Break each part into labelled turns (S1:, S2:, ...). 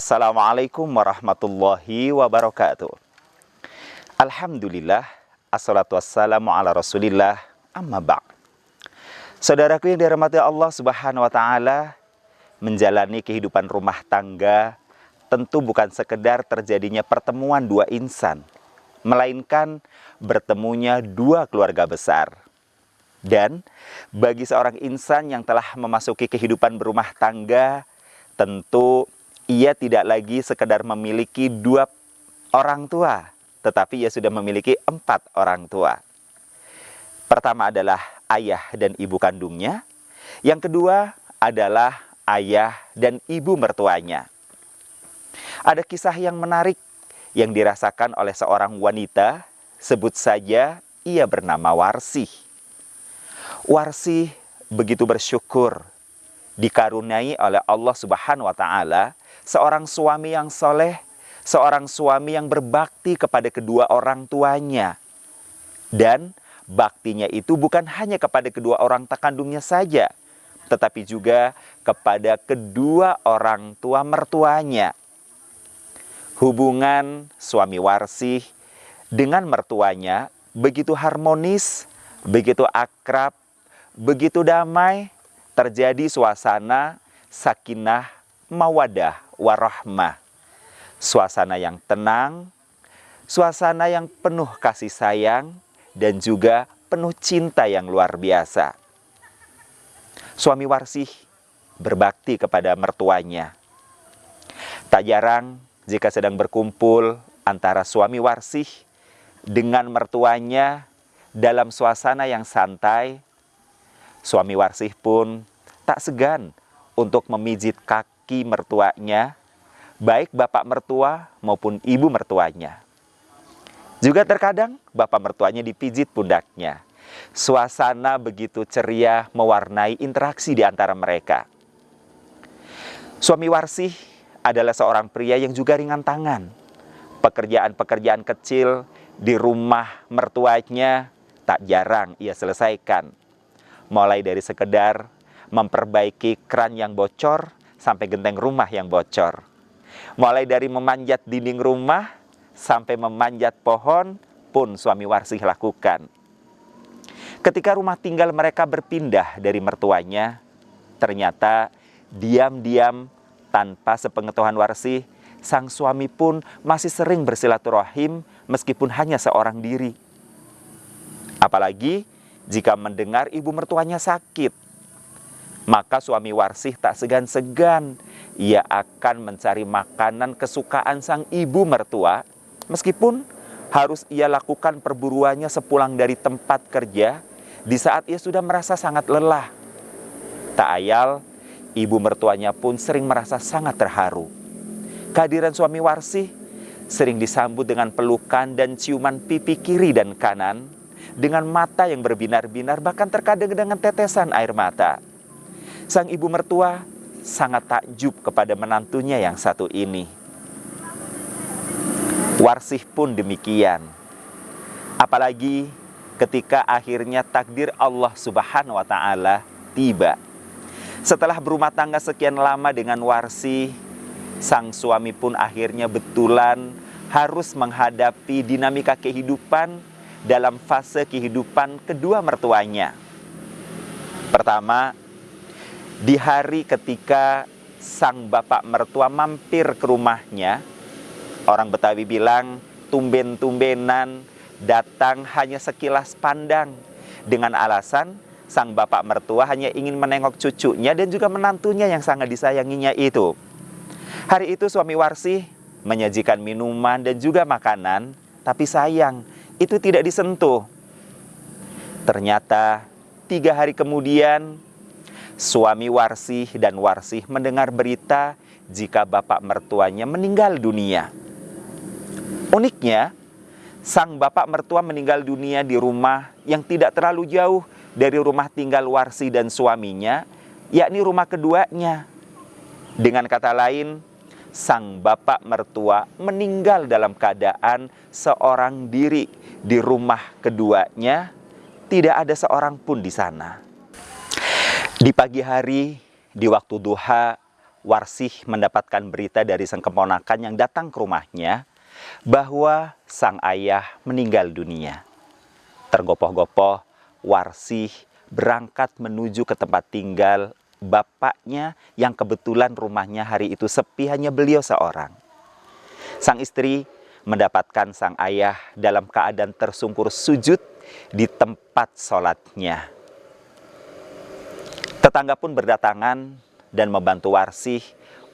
S1: Assalamualaikum warahmatullahi wabarakatuh. Alhamdulillah, assalatu wassalamu ala rasulillah, amma ba'd. Saudaraku yang dirahmati Allah subhanahu wa ta'ala, menjalani kehidupan rumah tangga tentu bukan sekedar terjadinya pertemuan dua insan, melainkan bertemunya dua keluarga besar. Dan bagi seorang insan yang telah memasuki kehidupan berumah tangga, tentu ia tidak lagi sekedar memiliki dua orang tua, tetapi ia sudah memiliki 4 orang tua. Pertama adalah ayah dan ibu kandungnya. Yang kedua adalah ayah dan ibu mertuanya. Ada kisah yang menarik yang dirasakan oleh seorang wanita, sebut saja ia bernama Warsih. Warsih begitu bersyukur dikaruniai oleh Allah Subhanahu wa ta'ala seorang suami yang soleh, seorang suami yang berbakti kepada kedua orang tuanya. Dan baktinya itu bukan hanya kepada kedua orang kandungnya saja, tetapi juga kepada kedua orang tua mertuanya. Hubungan suami Warsih dengan mertuanya begitu harmonis, begitu akrab, begitu damai, terjadi suasana sakinah, mawadah, warahmah. Suasana yang tenang, suasana yang penuh kasih sayang, dan juga penuh cinta yang luar biasa. Suami Warsih berbakti kepada mertuanya. Tak jarang jika sedang berkumpul antara suami Warsih dengan mertuanya dalam suasana yang santai, suami Warsih pun tak segan untuk memijit kaki mertuanya, baik bapak mertua maupun ibu mertuanya. Juga terkadang bapak mertuanya dipijit pundaknya. Suasana begitu ceria mewarnai interaksi di antara mereka. Suami Warsih adalah seorang pria yang juga ringan tangan. Pekerjaan-pekerjaan kecil di rumah mertuanya tak jarang ia selesaikan. Mulai dari sekedar memperbaiki keran yang bocor sampai genteng rumah yang bocor. Mulai dari memanjat dinding rumah sampai memanjat pohon pun suami Warsih lakukan. Ketika rumah tinggal mereka berpindah dari mertuanya, ternyata diam-diam tanpa sepengetahuan Warsih, sang suami pun masih sering bersilaturahim meskipun hanya seorang diri. Apalagi jika mendengar ibu mertuanya sakit, maka suami Warsih tak segan-segan. Ia akan mencari makanan kesukaan sang ibu mertua, meskipun harus ia lakukan perburuannya sepulang dari tempat kerja di saat ia sudah merasa sangat lelah. Tak ayal, ibu mertuanya pun sering merasa sangat terharu. Kehadiran suami Warsih sering disambut dengan pelukan dan ciuman pipi kiri dan kanan, dengan mata yang berbinar-binar, bahkan terkadang dengan tetesan air mata. Sang ibu mertua sangat takjub kepada menantunya yang satu ini. Warsih pun demikian. Apalagi ketika akhirnya takdir Allah Subhanahu wa ta'ala tiba. Setelah berumah tangga sekian lama dengan Warsih, sang suami pun akhirnya betulan harus menghadapi dinamika kehidupan dalam fase kehidupan kedua mertuanya. Pertama, di hari ketika sang bapak mertua mampir ke rumahnya, orang Betawi bilang tumben-tumbenan datang hanya sekilas pandang, dengan alasan sang bapak mertua hanya ingin menengok cucunya dan juga menantunya yang sangat disayanginya itu. Hari itu suami Warsih menyajikan minuman dan juga makanan, tapi sayang itu tidak disentuh. Ternyata 3 hari kemudian suami Warsih dan Warsih mendengar berita jika bapak mertuanya meninggal dunia. Uniknya, sang bapak mertua meninggal dunia di rumah yang tidak terlalu jauh dari rumah tinggal Warsih dan suaminya, yakni rumah keduanya. Dengan kata lain, sang bapak mertua meninggal dalam keadaan seorang diri di rumah keduanya, tidak ada seorang pun di sana. Di pagi hari, di waktu duha, Warsih mendapatkan berita dari sang keponakan yang datang ke rumahnya bahwa sang ayah meninggal dunia. Tergopoh-gopoh, Warsih berangkat menuju ke tempat tinggal bapaknya yang kebetulan rumahnya hari itu sepi, hanya beliau seorang. Sang istri mendapatkan sang ayah dalam keadaan tersungkur sujud di tempat sholatnya. Tetangga pun berdatangan dan membantu Warsih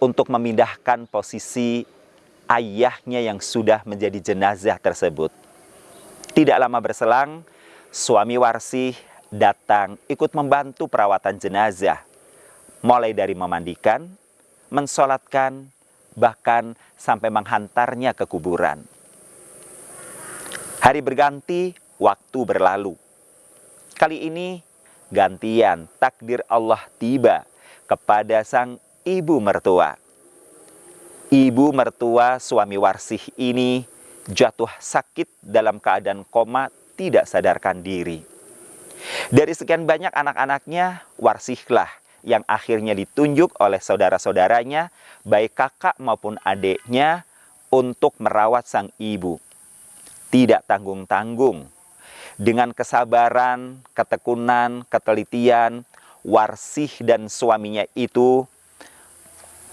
S1: untuk memindahkan posisi ayahnya yang sudah menjadi jenazah tersebut. Tidak lama berselang, suami Warsih datang ikut membantu perawatan jenazah, mulai dari memandikan, mensolatkan, bahkan sampai menghantarnya ke kuburan. Hari berganti, waktu berlalu. Kali ini gantian takdir Allah tiba kepada sang ibu mertua. Ibu mertua suami Warsih ini jatuh sakit dalam keadaan koma, tidak sadarkan diri. Dari sekian banyak anak-anaknya, Warsihlah yang akhirnya ditunjuk oleh saudara-saudaranya, baik kakak maupun adiknya, untuk merawat sang ibu. Tidak tanggung-tanggung. Dengan kesabaran, ketekunan, ketelitian, Warsih dan suaminya itu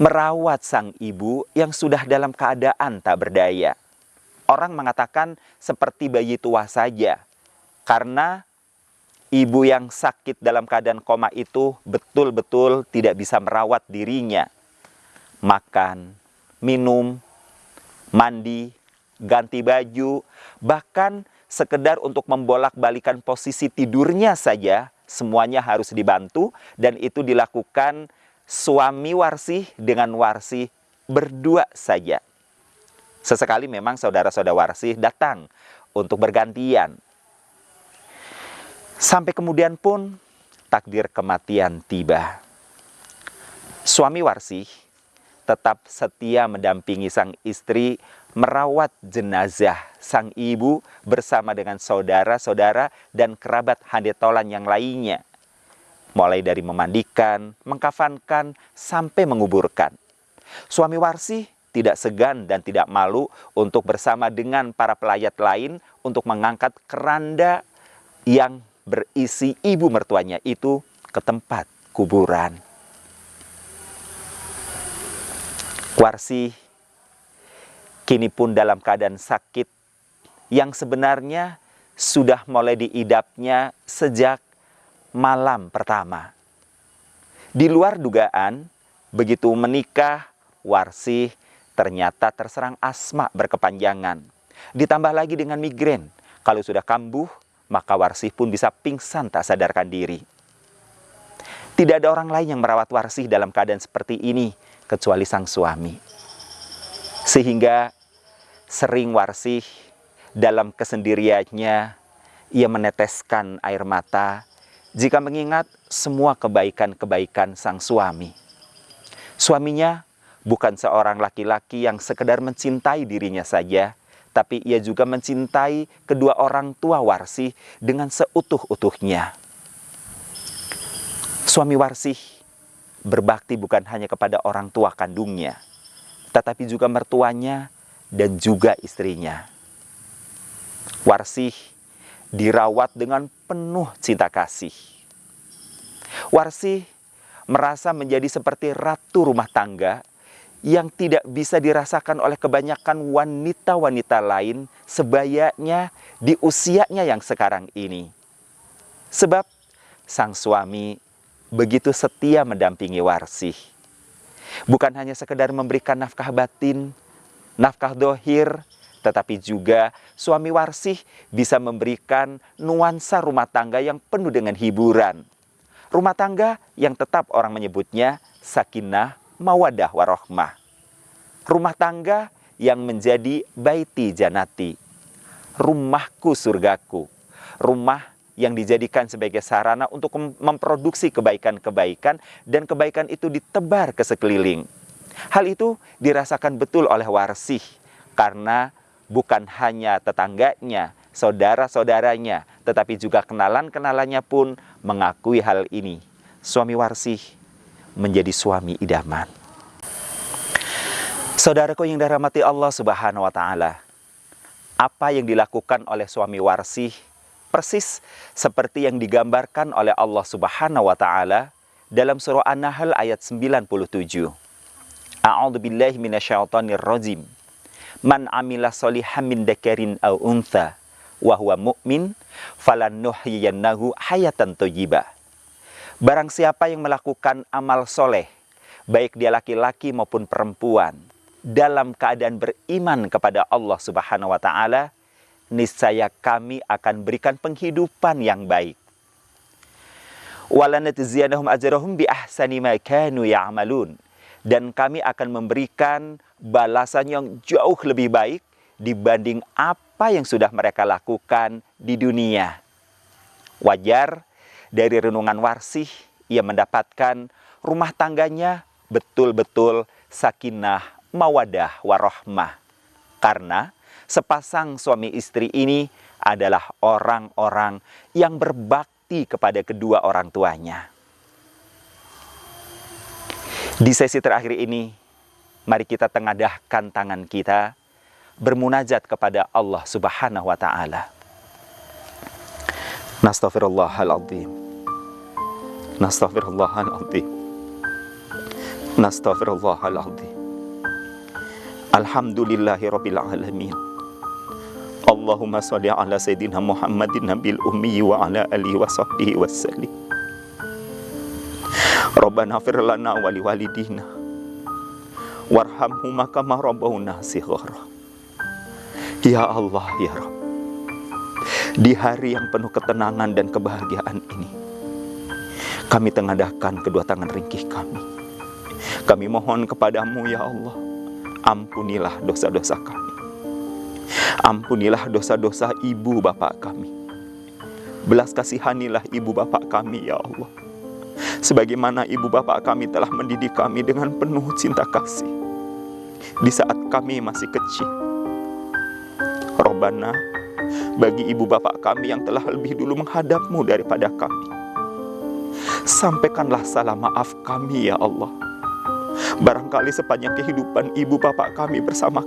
S1: merawat sang ibu yang sudah dalam keadaan tak berdaya. Orang mengatakan seperti bayi tua saja, karena ibu yang sakit dalam keadaan koma itu betul-betul tidak bisa merawat dirinya. Makan, minum, mandi, ganti baju, bahkan sekedar untuk membolak-balikan posisi tidurnya saja, semuanya harus dibantu, dan itu dilakukan suami Warsih dengan Warsih berdua saja. Sesekali memang saudara-saudara Warsih datang untuk bergantian. Sampai kemudian pun takdir kematian tiba. Suami Warsih tetap setia mendampingi sang istri merawat jenazah sang ibu bersama dengan saudara-saudara dan kerabat handetolan yang lainnya. Mulai dari memandikan, mengkafankan, sampai menguburkan. Suami Warsih tidak segan dan tidak malu untuk bersama dengan para pelayat lain untuk mengangkat keranda yang berisi ibu mertuanya itu ke tempat kuburan. Warsih kini pun dalam keadaan sakit yang sebenarnya sudah mulai diidapnya sejak malam pertama. Di luar dugaan, begitu menikah, Warsih ternyata terserang asma berkepanjangan. Ditambah lagi dengan migrain. Kalau sudah kambuh, maka Warsih pun bisa pingsan tak sadarkan diri. Tidak ada orang lain yang merawat Warsih dalam keadaan seperti ini, kecuali sang suami. Sehingga sering Warsih dalam kesendiriannya, ia meneteskan air mata jika mengingat semua kebaikan-kebaikan sang suami. Suaminya bukan seorang laki-laki yang sekedar mencintai dirinya saja, tapi ia juga mencintai kedua orang tua Warsih dengan seutuh-utuhnya. Suami Warsih berbakti bukan hanya kepada orang tua kandungnya, tetapi juga mertuanya dan juga istrinya. Warsih dirawat dengan penuh cinta kasih. Warsih merasa menjadi seperti ratu rumah tangga yang tidak bisa dirasakan oleh kebanyakan wanita-wanita lain sebayanya di usianya yang sekarang ini. Sebab sang suami begitu setia mendampingi Warsih. Bukan hanya sekedar memberikan nafkah batin, nafkah dohir, tetapi juga suami Warsih bisa memberikan nuansa rumah tangga yang penuh dengan hiburan. Rumah tangga yang tetap orang menyebutnya sakinah, mawadah warohmah. Rumah tangga yang menjadi baiti janati, rumahku surgaku. Rumah yang dijadikan sebagai sarana untuk memproduksi kebaikan-kebaikan, dan kebaikan itu ditebar ke sekeliling. Hal itu dirasakan betul oleh Warsih, karena bukan hanya tetangganya, saudara-saudaranya, tetapi juga kenalan-kenalannya pun mengakui hal ini. Suami Warsih menjadi suami idaman. Saudaraku yang dirahmati Allah Subhanahu wa Ta'ala, apa yang dilakukan oleh suami Warsih persis seperti yang digambarkan oleh Allah Subhanahu wa Ta'ala dalam surah An-Nahl ayat 97. A'udzubillahi minasyaitonirrajim. Man amila sholihan min dzakarin aw untha wa huwa mu'min falannuhyiyannahu hayatan thayyibah. Barang siapa yang melakukan amal soleh, baik dia laki-laki maupun perempuan, dalam keadaan beriman kepada Allah Subhanahu wa Ta'ala, niscaya kami akan berikan penghidupan yang baik. Walanajziyannahum ajrahum bi ahsani ma kanu ya'malun. Dan kami akan memberikan balasan yang jauh lebih baik dibanding apa yang sudah mereka lakukan di dunia. Wajar dari renungan Warsih ia mendapatkan rumah tangganya betul-betul sakinah, mawadah, warahmah. Karena sepasang suami istri ini adalah orang-orang yang berbakti kepada kedua orang tuanya. Di sesi terakhir ini, mari kita tengadahkan tangan kita, bermunajat kepada Allah Subhanahu wa Ta'ala. Nastaghfirullahaladzim. Nastaghfirullahaladzim. Nastaghfirullahaladzim. Alhamdulillahirabbil alamin. Allahumma sholli ala sayyidina Muhammadin nabil ummi wa ala alihi wa sahbihi wasallim. Rabbana fir lana wa liwalidina warhamhuma kama rabbawna shighara. Ya Allah, ya Rabb, di hari yang penuh ketenangan dan kebahagiaan ini, kami tengadahkan kedua tangan ringkih kami. Kami mohon kepadamu, ya Allah, ampunilah dosa-dosa kami. Ampunilah dosa-dosa ibu bapak kami. Belas kasihanilah ibu bapak kami, ya Allah, sebagaimana ibu bapak kami telah mendidik kami dengan penuh cinta kasih di saat kami masih kecil. Robbana, bagi ibu bapak kami yang telah lebih dulu menghadapmu daripada kami, sampaikanlah salam maaf kami, ya Allah. Barangkali sepanjang kehidupan ibu bapak kami bersama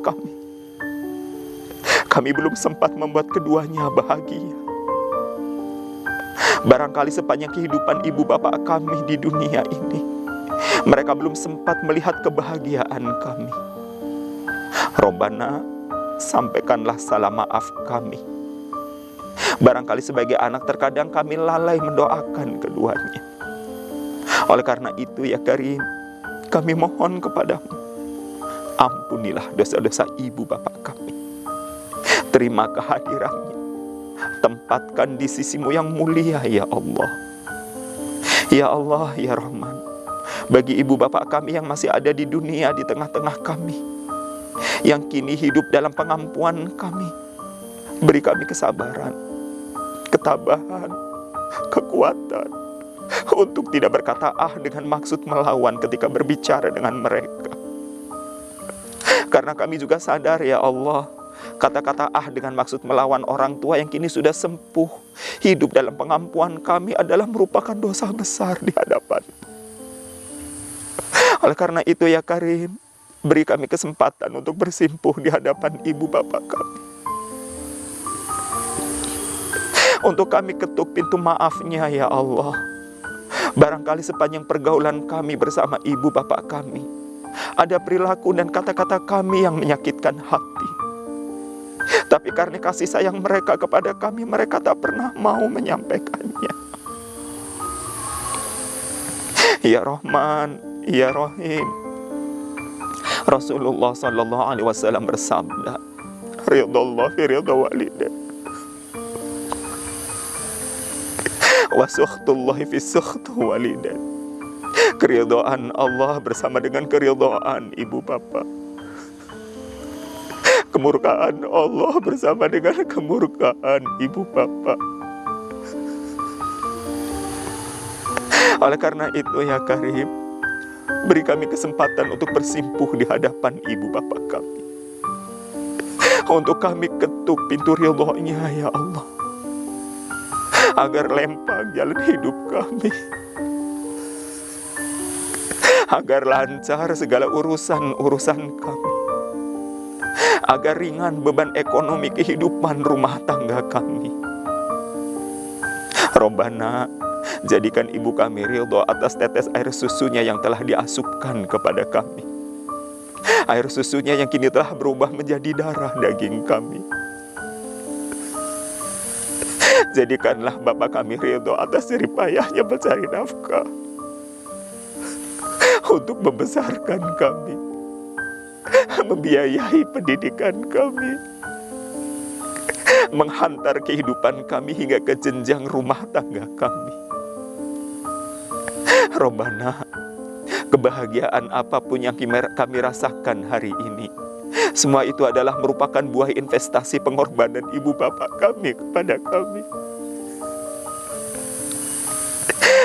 S1: kami belum sempat membuat keduanya bahagia. Barangkali sepanjang kehidupan ibu bapak kami di dunia ini, mereka belum sempat melihat kebahagiaan kami. Robbana, sampaikanlah salam maaf kami. Barangkali sebagai anak terkadang kami lalai mendoakan keduanya. Oleh karena itu, ya Karim, kami mohon kepadamu, ampunilah dosa-dosa ibu bapak kami. Terima kehadirannya, tempatkan di sisimu yang mulia, ya Allah. Ya Allah, ya Rahman, bagi ibu bapak kami yang masih ada di dunia di tengah-tengah kami, yang kini hidup dalam pengampuan kami, beri kami kesabaran, ketabahan, kekuatan untuk tidak berkata dengan maksud melawan ketika berbicara dengan mereka. Karena kami juga sadar, ya Allah, kata-kata dengan maksud melawan orang tua yang kini sudah sempuh, hidup dalam pengampuan kami adalah merupakan dosa besar di hadapan. Oleh karena itu, ya Karim, beri kami kesempatan untuk bersimpuh di hadapan ibu bapak kami. Untuk kami ketuk pintu maafnya, ya Allah. Barangkali sepanjang pergaulan kami bersama ibu bapak kami, ada perilaku dan kata-kata kami yang menyakitkan hati. Tapi karena kasih sayang mereka kepada kami, mereka tak pernah mau menyampaikannya. Ya Rahman, ya Rahim, Rasulullah sallallahu alaihi wasallam bersabda, ridallah fi ridha walidain, wa sukhtullah fi sukht walidain. Keridhaan Allah bersama dengan keridhaan ibu bapak. Kemurkaan Allah bersama dengan kemurkaan ibu bapak. Oleh karena itu, ya Karim, beri kami kesempatan untuk bersimpuh di hadapan ibu bapak kami. Untuk kami ketuk pintu ridhonya, ya Allah, agar lempang jalan hidup kami, agar lancar segala urusan-urusan kami. agar ringan beban ekonomi kehidupan rumah tangga kami. Robbana, jadikan ibu kami ridho atas tetes air susunya yang telah diasupkan kepada kami. Air susunya yang kini telah berubah menjadi darah daging kami. Jadikanlah Bapak kami ridho atas jerih payahnya mencari nafkah untuk membesarkan kami, membiayai pendidikan kami, menghantar kehidupan kami hingga ke jenjang rumah tangga kami. Robbana, kebahagiaan apapun yang kami rasakan hari ini, semua itu adalah merupakan buah investasi pengorbanan ibu bapak kami kepada kami.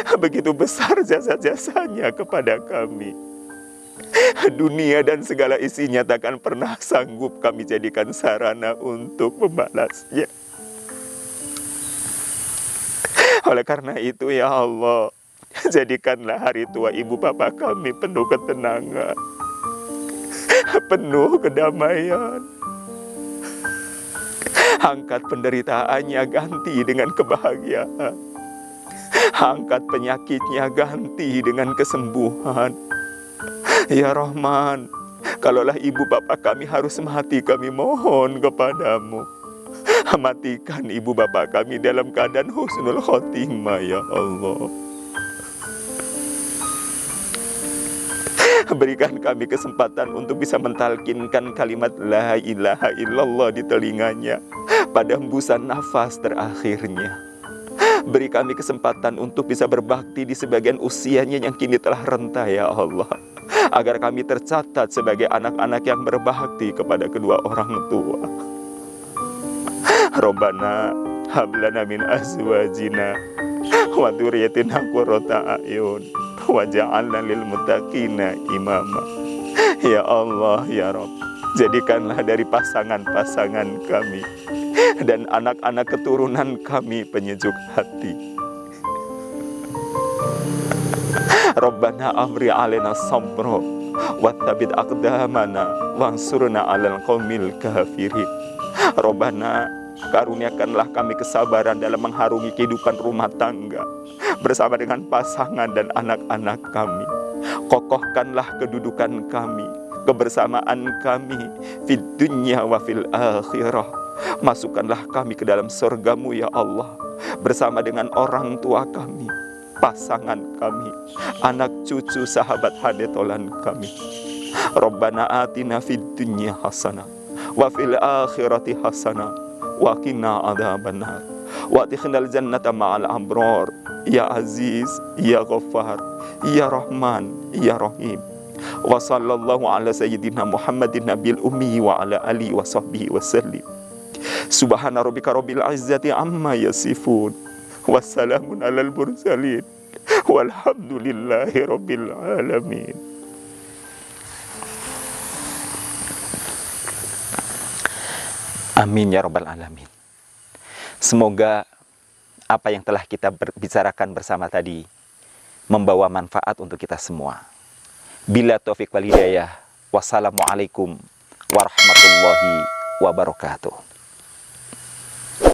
S1: Begitu besar jasa-jasanya kepada kami. Dunia dan segala isinya takkan pernah sanggup kami jadikan sarana untuk membalasnya. Oleh karena itu ya Allah, jadikanlah hari tua ibu bapak kami penuh ketenangan, penuh kedamaian. Angkat penderitaannya ganti dengan kebahagiaan. Angkat penyakitnya ganti dengan kesembuhan. Ya Rahman, kalaulah ibu bapak kami harus mati, kami mohon kepadamu, matikan ibu bapak kami dalam keadaan husnul khotimah ya Allah. Berikan kami kesempatan untuk bisa mentalkinkan kalimat la ilaha illallah di telinganya pada hembusan nafas terakhirnya. Beri kami kesempatan untuk bisa berbakti di sebagian usianya yang kini telah renta ya Allah, agar kami tercatat sebagai anak-anak yang berbakti kepada kedua orang tua. Robbana hablana min azwajina wa dzurriyyatina qurrata a'yun waj'alna lil muttaqina imama. Ya Allah ya Rabb, jadikanlah dari pasangan-pasangan kami dan anak-anak keturunan kami penyejuk hati. Rabbana afri alaina sabra wa tsabbit aqdamana wansurna 'alal qaumil kafirin. Rabbana, karuniakanlah kami kesabaran dalam mengharungi kehidupan rumah tangga bersama dengan pasangan dan anak-anak kami. Kokohkanlah kedudukan kami, kebersamaan kami fid dunya wa fil akhirah. Masukkanlah kami ke dalam surgamu ya Allah, bersama dengan orang tua kami, pasangan kami, anak cucu sahabat hadetolan kami. Rabbana atina fid dunya hasanah wa fil akhirati hasanah wa qina adzabannar wa adkhilnal jannata ma'al abrar ya aziz ya ghaffar ya rahman ya rahim. Wa sallallahu ala sayyidina Muhammadin nabil ummi wa ala alihi wa sahbihi wasallim. Subhana rabbika rabbil izzati amma yasifun, wassalamun alal mursalin, walhamdulillahi rabbil alamin. Amin ya rabbal alamin. Semoga apa yang telah kita bicarakan bersama tadi membawa manfaat untuk kita semua. Bila taufik wal hidayah. Wassalamualaikum warahmatullahi wabarakatuh.